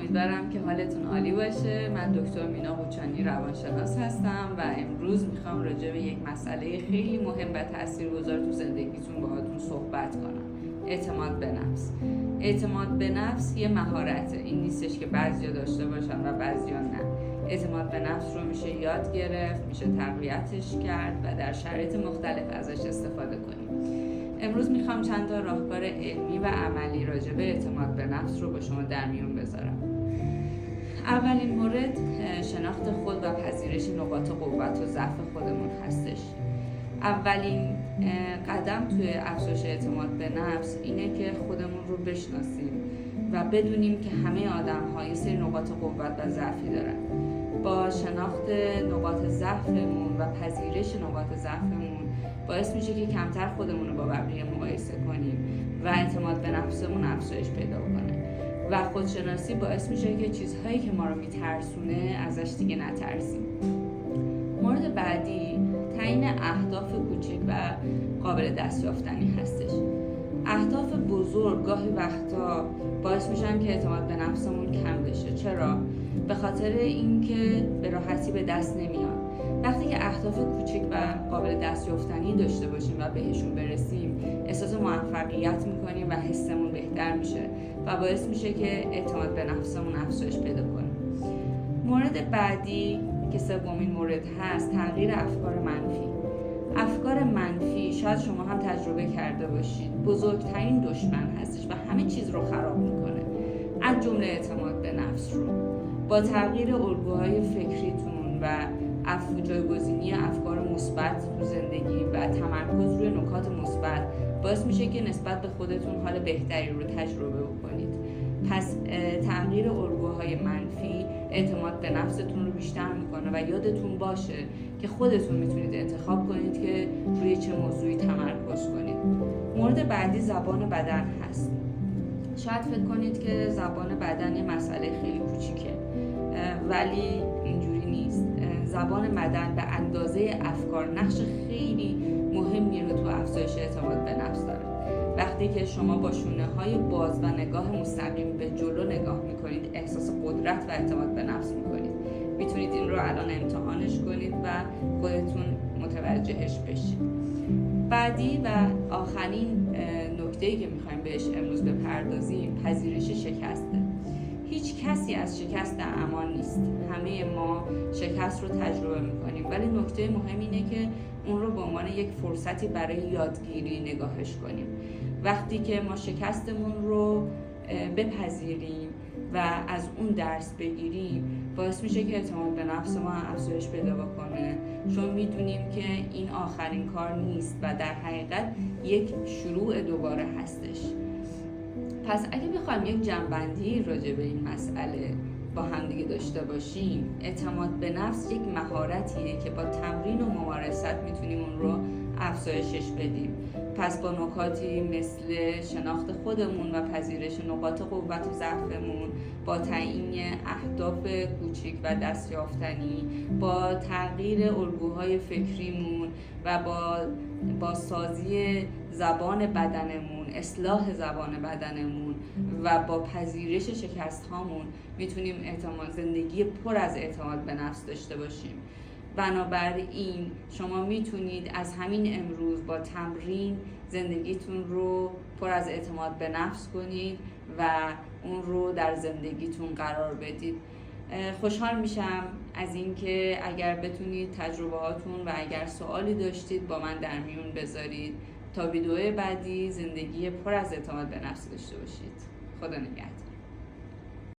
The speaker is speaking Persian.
امیدوارم که حالتون عالی باشه. من دکتر مینا قوچانی روانشناس هستم و امروز میخوام راجع به یک مسئله خیلی مهم و تاثیرگذار تو زندگیتون باهاتون صحبت کنم. اعتماد به نفس. اعتماد به نفس یه مهارته. این نیستش که بعضیا داشته باشن و بعضیا نه. اعتماد به نفس رو میشه یاد گرفت، میشه تقویتش کرد و در شرایط مختلف ازش استفاده کنیم. امروز میخوام چند تا راهکار علمی و عملی راجع به اعتماد به نفس رو با شما در میون بذارم. اولین مورد شناخت خود و پذیرش نقاط قوت و ضعف خودمون هستش. اولین قدم توی افزایش اعتماد به نفس اینه که خودمون رو بشناسیم و بدونیم که همه آدم‌ها یه سری نقاط قوت و ضعفی دارن. با شناخت نقاط ضعفمون و پذیرش نقاط ضعفمون باعث میشه که کمتر خودمون رو با بقیه مقایسه کنیم و اعتماد به نفسمون افزایش پیدا کنه و خودشناسی باعث میشه که چیزهایی که ما رو میترسونه ازش دیگه نترسیم. مورد بعدی تعیین اهداف کوچیک و قابل دستیافتنی هستش. اهداف بزرگ گاهی وقتا باعث میشن که اعتماد به نفسمون کم بشه. چرا؟ به خاطر اینکه به راحتی به دست نمیاد. وقتی که اهداف کوچیک و قابل دستیافتنی داشته باشیم و بهشون برسیم، احساس موفقیت میکنیم و حسمون بهتر میشه و باعث میشه که اعتماد به نفسمون افزایش پیدا کنه. مورد بعدی که سومین مورد هست، تغییر افکار منفی. افکار منفی شاید شما هم تجربه کرده باشید، بزرگترین دشمن هستش و همه چیز رو خراب میکنه، از جمله اعتماد به نفس رو. با تغییر الگوهای فکریتون و جایگزینی افکار مثبت تو زندگی و تمرکز روی نکات مثبت باعث میشه که نسبت به خودتون حال بهتری رو تجربه بکنید. پس تغییر الگوهای منفی اعتماد به نفستون رو بیشتر میکنه و یادتون باشه که خودتون میتونید انتخاب کنید که روی چه موضوعی تمرکز کنید. مورد بعدی زبان بدن هست. شاید فکر کنید که زبان بدن یه مسئله خیلی کوچیکه، ولی اینجوری نیست. زبان بدن به اندازه افکار نقش خیلی مهمی رو تو افزایش اعتماد به نفس داره. وقتی که شما با شونه‌های باز و نگاه مستقیم به جلو نگاه میکنید، احساس قدرت و اعتماد به نفس میکنید. میتونید این رو الان امتحانش کنید و خودتون متوجهش بشید. بعدی و آخرین نکته‌ای که میخوایم بهش امروز بپردازیم، پذیرش شکسته. هیچ کسی از شکست امان نیست. همه ما شکست رو تجربه میکنیم، ولی نکته مهم اینه که اون رو به عنوان یک فرصتی برای یادگیری نگاهش کنیم. وقتی که ما شکستمون رو بپذیریم و از اون درس بگیریم، باعث میشه که اعتماد به نفس ما افزایش پیدا بکنه، چون میدونیم که این آخرین کار نیست و در حقیقت یک شروع دوباره هستش. پس اگه بخوایم یک جمع‌بندی راجع به این مسئله با هم دیگه داشته باشیم، اعتماد به نفس یک مهارتیه که با تمرین و ممارست میتونیم اون رو افزایشش بدیم. پس با نکاتی مثل شناخت خودمون و پذیرش نقاط قوت و ضعفمون، با تعیین اهداف کوچیک و دستیافتنی، با تغییر الگوهای فکریمون و با سازی زبان بدنمون، اصلاح زبان بدنمون و با پذیرش شکست هامون میتونیم زندگی پر از اعتماد به نفس داشته باشیم. بنابراین شما میتونید از همین امروز با تمرین زندگیتون رو پر از اعتماد به نفس کنید و اون رو در زندگیتون قرار بدید. خوشحال میشم از اینکه اگر بتونید تجربه هاتون و اگر سوالی داشتید با من در میون بذارید تا ویدیو بعدی زندگی پر از اعتماد به نفس داشته باشید. خدا نگهدار.